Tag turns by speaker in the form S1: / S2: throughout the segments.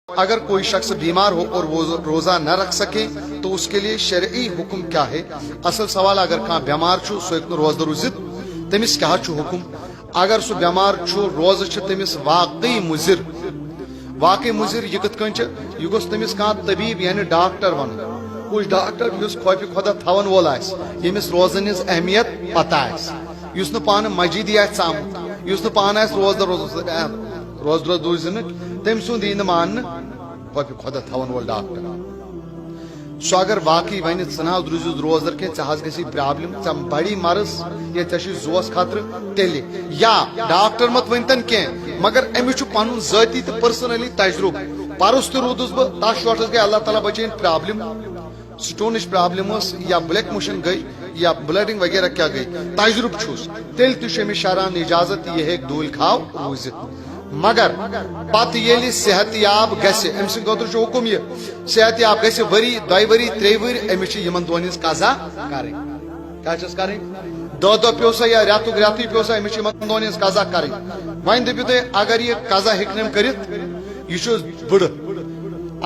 S1: اگر کوئی شخص بیمار ہو اور وہ روزہ نہ رکھ سکے تو اس کے لیے شرعی حکم کیا ہے؟ اصل سوال اگر کھانا بیمار چھو سو ایک روزہ روزت تمس کیا چھو حکم؟ اگر سو بیمار چھو روزہ چھ تمس واقعی مضر یہ کت کن یہ گوس تمس کھانا طبیب یعنی ڈاکٹر ون کچھ ڈاکٹر اس خوف خدا تھون وول آس یمس روزن ہز اہمیت پتہ اس پان مجیدی آس ژامت اس پان آس روزدہ روز روزن تم سند یہ مان خوف خدا تھون وول ڈاکٹر سو اگر واقعی ون ثنا روز روزدر کی ژس گی پرابلم ژم بڑی مرض یا ژے زوس خطر تیل یا ڈاکٹر مت ونتن کی مگر امس پن ذاتی تو پرسنلی تجربہ پرس تہ رودس بہ تس شوٹس گئی اللہ تعالیٰ بچین پرابلم سٹونچ پرابلم یا بلیک موشن گئی یا بلڈنگ وغیرہ کیا گئی تجربہ چھس تیل تہ شرعن اجازت یہ ہیک دول کھاو روزت مگر پتہ ییٚلہِ صحت یاب گژھِ أمۍ سٕنٛدِ خٲطرٕ چھُ حکم یہ صحت یاب گژھِ ؤری دۄیہِ ؤری ترٛیٚیہِ ؤری أمِس چھِ یِمن دۄہن ہٕنٛز قضا کرٕنۍ کیٛاہ چھس کرٕنۍ دۄہ پیٚو سا یا رٮ۪تُک رٮ۪تٕے پیٚو سا أمِس چھِ یِمن دۄہن ہٕنٛز قضا کرٕنۍ وۄنۍ دٔپِو تُہۍ اگر یہِ قضا ہیٚکہِ نہٕ کٔرِتھ یہِ چھُ بٕڑٕ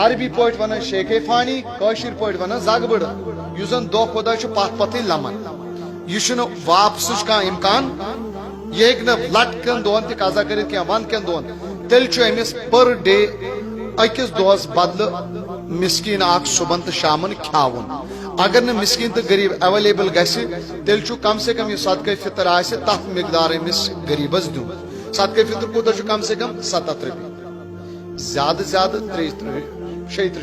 S1: عربی پٲٹھۍ ونان شیخے فانی کٲشِر پٲٹھۍ ونان زگ بٕڑٕ یُس زن دۄہ کھۄتہٕ دۄہ چھُ پتھ پتھٕے لمان یہِ چھُنہٕ واپسٕچ کانٛہہ اِمکان یہ ہیٚکہِ نہٕ لٹکن دۄہن تہِ قضا کٔرِتھ کینٛہہ ونٛدکٮ۪ن دۄہن تیل امس پر ڈے اکس دہس بدل مسکین اخ صبح تو شامن کھاون اگر نہ مسکین تو غریب اویلیبل گھس تیل کم سے کم یہ صدقہ فطر آسہ تف مقدار امس غریبس دن صدقہ فطر کوتہ کم سے کم 7 رۄپیہِ زیادہ زیادہ 36 شیٚتھ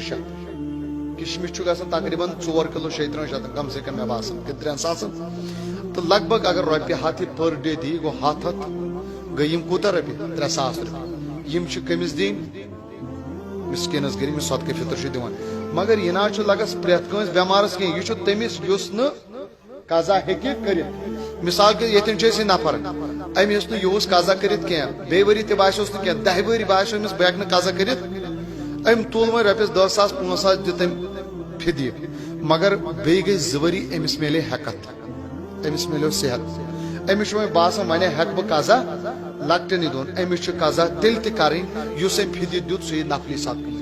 S1: کشمش گژھان تقریباً 4 کلو 36 شیٚتھ کم سے کم مے باسان کہ 3 ساسن تو لگ بھگ اگر رۄپیہِ ہتھ پر ڈے دی گو 700 گئی کوتہ رۄپیہِ 3 ساس رۄپیہِ یم کمس دین مسکینس غریب صدقہ فطر دان مگر یہ نا لگس پریت کنس بیمارس کی یہ تمس اس قضا ہیکہ کرت مثال کے یتن یہ نفر امس یہ قضا کرت کی بی وری تہ باسوس کی 10 وری باسو امس بہ ہیکہ قضا کرت ام تول وۄنۍ رۄپیس 10 ساس 5 ساس دتم فدیہ مگر بی گئی 2 وری امس میلے ہیکت امس میلو صحت امس وۄنۍ باسان وۄنۍ ہیکہ بہ قضا لکٹن دون امس قضا تیل تہ کریں اس فدیہ دیت سہ نفلی صدقہ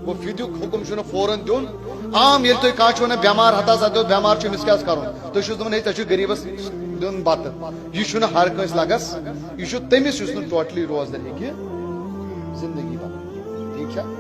S1: وہ فدیہ حکم چھ فوراً دون عام یل تھی کھانا ونان بیمار ہتا سا دو بیمار امس کیا کرن تھی دپان ہے ژے غریبس دون بتہ یہ ہر کنس لگس یہ تمس ٹوٹلی روزدر ہیکہ زندگی ٹھیک